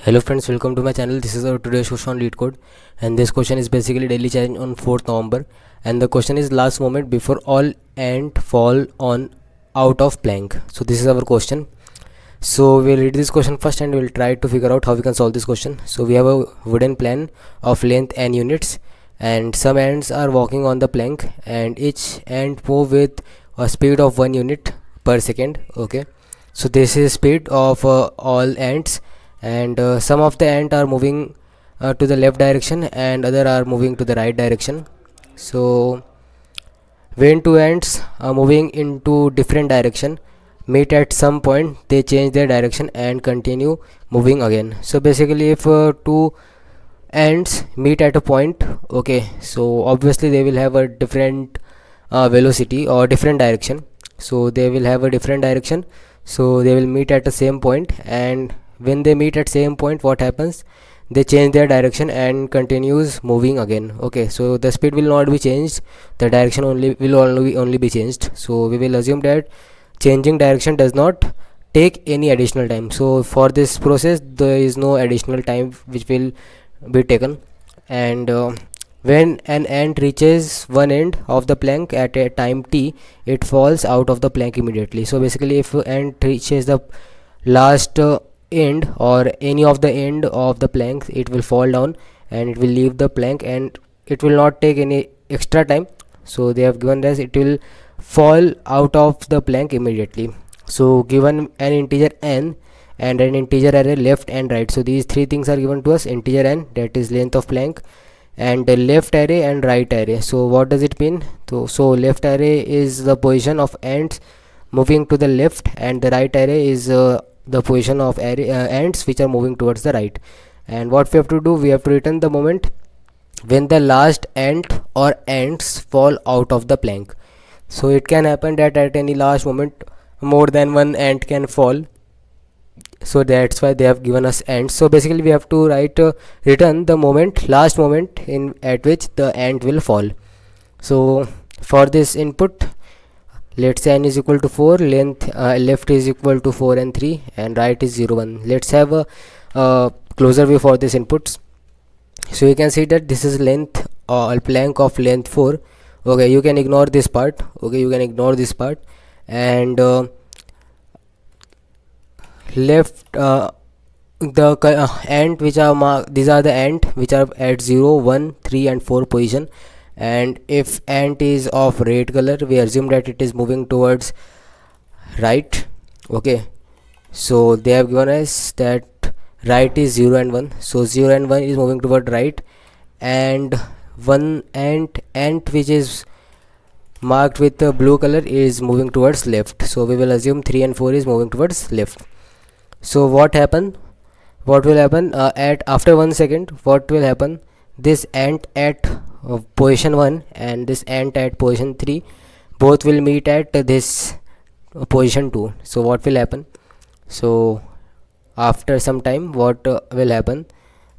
Hello friends, welcome to my channel. This is our today's question on LeetCode, and this question is basically daily challenge on 4th November, and the question is last moment before all ant fall on out of plank. So this is our question. So we'll read this question first and we'll try to figure out how we can solve this question. So we have a wooden plan of length n units, and some ants are walking on the plank, and each ant move with a speed of 1 unit per second. Okay, so this is speed of all ants, and some of the ant are moving to the left direction and other are moving to the right direction. So when two ants are moving into different direction meet at some point, they change their direction and continue moving again. So basically if two ants meet at a point, okay, so obviously they will have a different velocity or different direction. So they will have a different direction, so they will meet at the same point, and when they meet at same point, what happens, they change their direction and continues moving again. Okay, so the speed will not be changed, the direction only be changed. So we will assume that changing direction does not take any additional time. So for this process there is no additional time which will be taken, and when an ant reaches one end of the plank at a time t, it falls out of the plank immediately. So basically if ant reaches the last end or any of the end of the plank, it will fall down and it will leave the plank, and it will not take any extra time. So they have given us it will fall out of the plank immediately. So given an integer n and an integer array left and right, so these three things are given to us: integer n, that is length of plank, and the left array and right array. So what does it mean? So left array is the position of ants moving to the left, and the right array is the position of ants which are moving towards the right. And what we have to do, we have to return the moment when the last ant or ants fall out of the plank. So it can happen that at any last moment more than one ant can fall, so that's why they have given us ants. So basically we have to write return the moment, last moment in at which the ant will fall. So for this input, let's say n is equal to 4, length left is equal to 4 and 3, and right is 0 1. Let's have a closer view for this inputs. So you can see that this is length plank of length 4. Okay, you can ignore this part. Okay, you can ignore this part, and left the ant which are marked, these are the ant which are at 0 1 3 and 4 position. And if ant is of red color, we assume that it is moving towards right. Okay, so they have given us that right is 0 and 1, so 0 and 1 is moving toward right, and one ant which is marked with the blue color is moving towards left. So we will assume 3 and 4 is moving towards left. So what will happen at after 1 second, what will happen, this ant at position 1 and this ant at position 3 both will meet at this position 2. So what will happen, so after some time what will happen,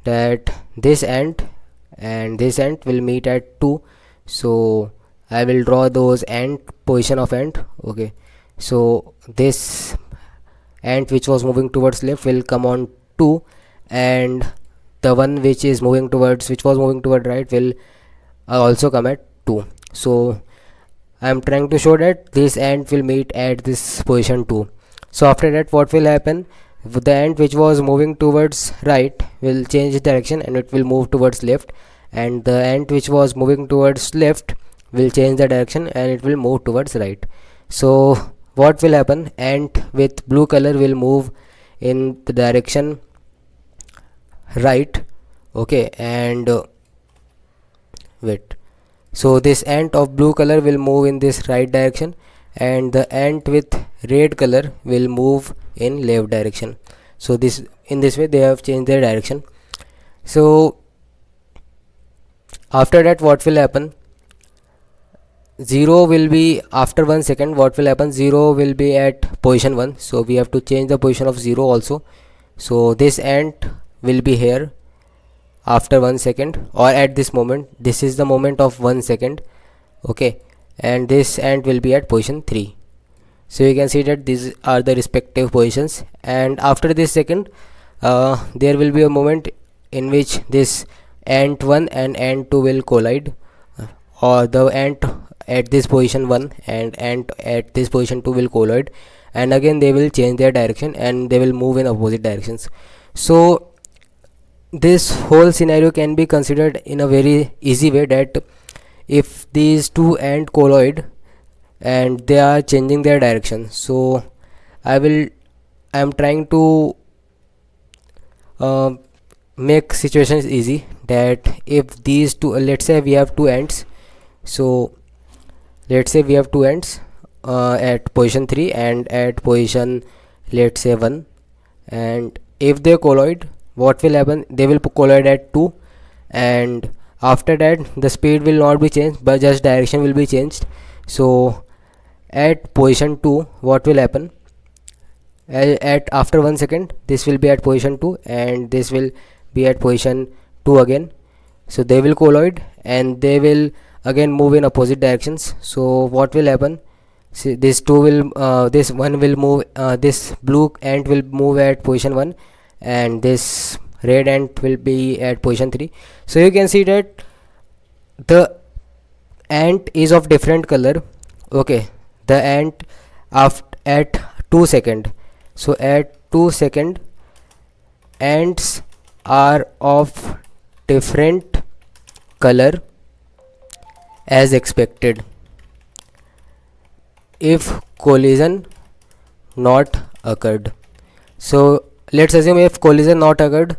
that this ant and this ant will meet at 2. So I will draw those ant position of ant. Okay, so this ant which was moving towards left will come on 2, and the one which was moving toward right will also come at 2. So I am trying to show that this ant will meet at this position 2. So after that what will happen, the ant which was moving towards right will change direction and it will move towards left, and the ant which was moving towards left will change the direction and it will move towards right. So what will happen, ant with blue color will move in the direction right. Okay, and wait, so this ant of blue color will move in this right direction, and the ant with red color will move in left direction. So this, in this way they have changed their direction. So after that what will happen, 0 will be after 1 second, what will happen, 0 will be at position 1, so we have to change the position of 0 also. So this ant will be here after 1 second, or at this moment, this is the moment of 1 second. Okay, and this ant will be at position 3. So you can see that these are the respective positions, and after this second there will be a moment in which this ant1 and ant2 will collide, or the ant at this position 1 and ant at this position 2 will collide, and again they will change their direction and they will move in opposite directions. So this whole scenario can be considered in a very easy way, that if these two ant collide and they are changing their direction, so I am trying to uh, make situations easy, that if these two, let's say we have two ants, so let's say we have two ants at position 3 and at position, let's say 1, and if they collide, what will happen, they will collide at 2, and after that the speed will not be changed but just direction will be changed. So at position 2 what will happen, at after 1 second this will be at position 2 and this will be at position 2 again, so they will collide and they will again move in opposite directions. So what will happen, see, this two will this one will move, this blue ant will move at position 1 and this red ant will be at position 3. So you can see that the ant is of different color. Okay, the ant at 2 second, so at 2 second ants are of different color as expected if collision not occurred. So let's assume if collision not occurred,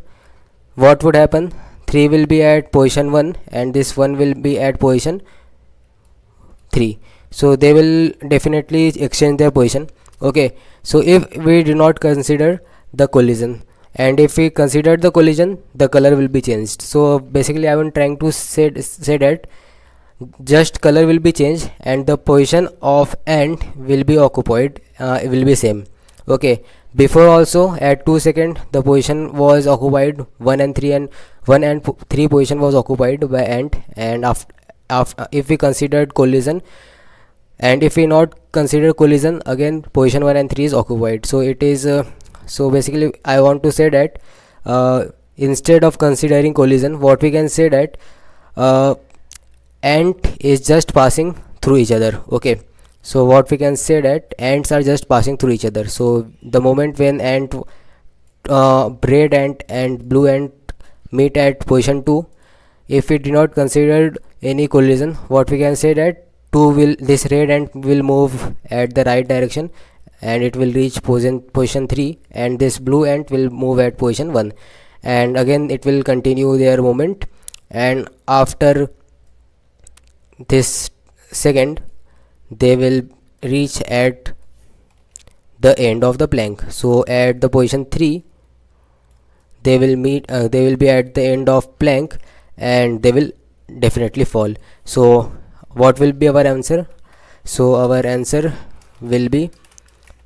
what would happen, 3 will be at position 1 and this 1 will be at position 3, so they will definitely exchange their position. Okay, so if we do not consider the collision, and if we consider the collision, the color will be changed. So basically I am trying to say that just color will be changed and the position of ant will be occupied, will be same. Okay, before also at 2 second the position was occupied 1 and 3, and 1 and 3 position was occupied by ant, and after if we considered collision, and if we not consider collision, again position 1 and 3 is occupied. So it is so basically I want to say that instead of considering collision, what we can say that ant is just passing through each other. Okay, so what we can say that ants are just passing through each other. So the moment when ant red ant and blue ant meet at position 2, if we do not consider any collision, what we can say that this red ant will move at the right direction and it will reach position 3, and this blue ant will move at position 1, and again it will continue their movement, and after this second they will reach at the end of the plank. So at the position 3 they will they will be at the end of plank and they will definitely fall. So what will be our answer, so our answer will be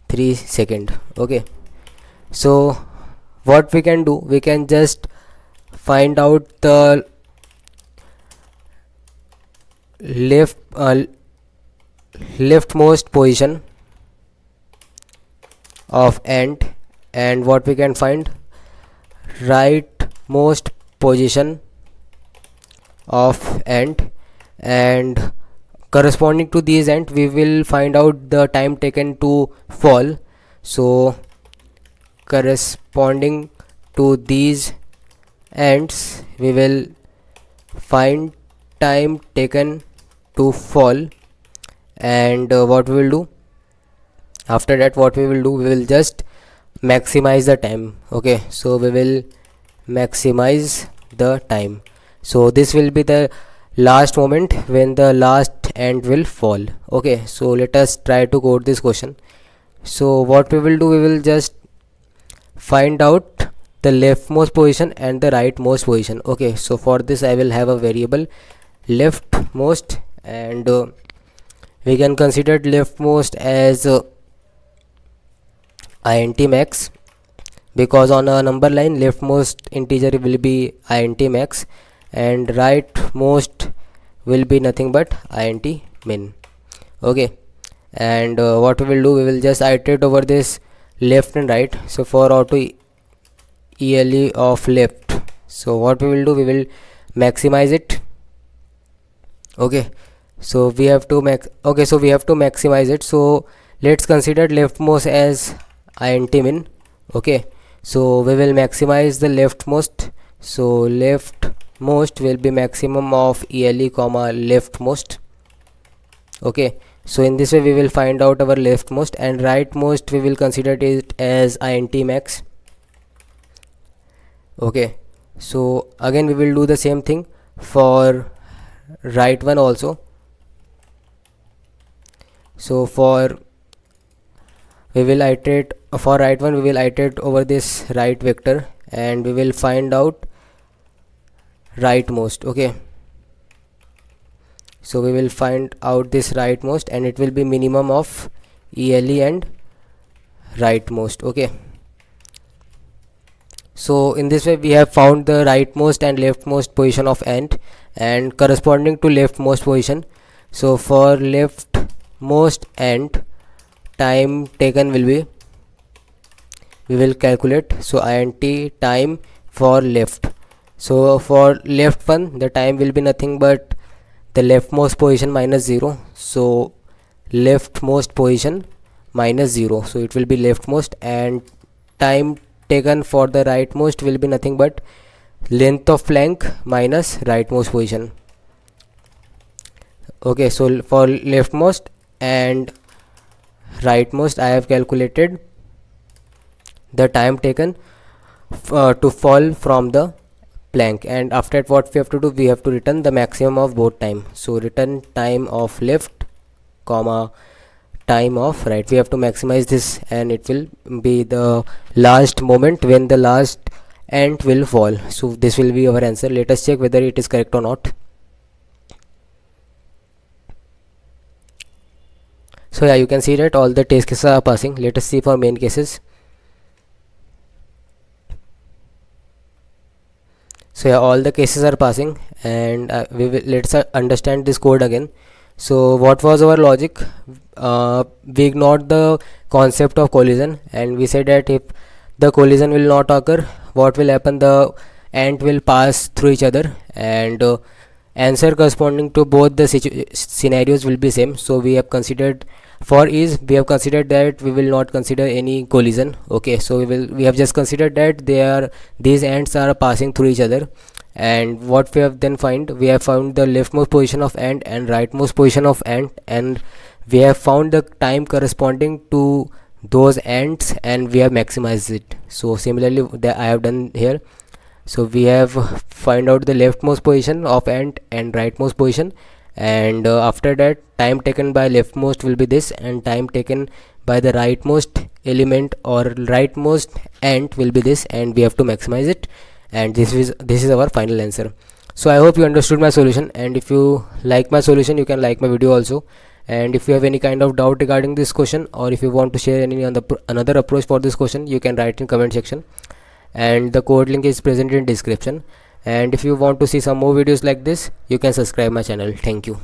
3 second. Okay, so what we can do, we can just find out the leftmost position of ant, and what we can find rightmost position of ant, and corresponding to these ant we will find out the time taken to fall. So corresponding to these ants we will find time taken to fall, and what we will do after that, what we will do, we will just maximize the time. Okay, so we will maximize the time. So this will be the last moment when the last ant will fall. Okay, so let us try to code this question. So what we will do, we will just find out the leftmost position and the rightmost position. Okay, so for this I will have a variable leftmost, and we can consider leftmost as int max, because on a number line leftmost integer will be int max and rightmost will be nothing but int min. Okay, and what we will do, we will just iterate over this left and right. So for auto ELE of left. So what we will do, we will maximize it. Okay, so we have to maximize it. So let's consider leftmost as int min. Okay, so we will maximize the leftmost. So leftmost will be maximum of ELE comma leftmost. Okay, so in this way we will find out our leftmost, and rightmost we will consider it as int max. Okay, so again we will do the same thing for right one also. So for right one we will iterate over this right vector, and we will find out rightmost. Okay, so we will find out this rightmost, and it will be minimum of ELE and rightmost. Okay, so in this way we have found the rightmost and leftmost position of ant, and corresponding to leftmost position. So for leftmost ant, time taken will be, we will calculate, so int time for left. So for left one, the time will be nothing but the leftmost position minus 0. So leftmost position minus 0, so it will be leftmost, and time taken for the rightmost will be nothing but length of plank minus rightmost position. Okay, so for leftmost and rightmost I have calculated the time taken to fall from the plank, and after that what we have to do, we have to return the maximum of both time. So return time of left comma time of right. We have to maximize this, and it will be the last moment when the last ant will fall. So this will be our answer. Let us check whether it is correct or not. So yeah, you can see that all the test cases are passing. Let us see for main cases. So yeah, all the cases are passing, and let's understand this code again. So what was our logic? We ignored the concept of collision, and we said that if the collision will not occur, what will happen? The ant will pass through each other, and answer corresponding to both the scenarios will be same. So we have considered, for ease we have considered that we will not consider any collision. Okay, so we have just considered that these ants are passing through each other, and what we have then we have found the leftmost position of ant and rightmost position of ant, and we have found the time corresponding to those ants, and we have maximized it. So similarly that I have done here. So we have find out the leftmost position of ant and rightmost position, and after that time taken by leftmost will be this, and time taken by the rightmost element or rightmost ant will be this, and we have to maximize it, and this is our final answer. So I hope you understood my solution, and if you like my solution, you can like my video also. And if you have any kind of doubt regarding this question, or if you want to share any another approach for this question, you can write in comment section, and the code link is present in description. And if you want to see some more videos like this, you can subscribe my channel. Thank you.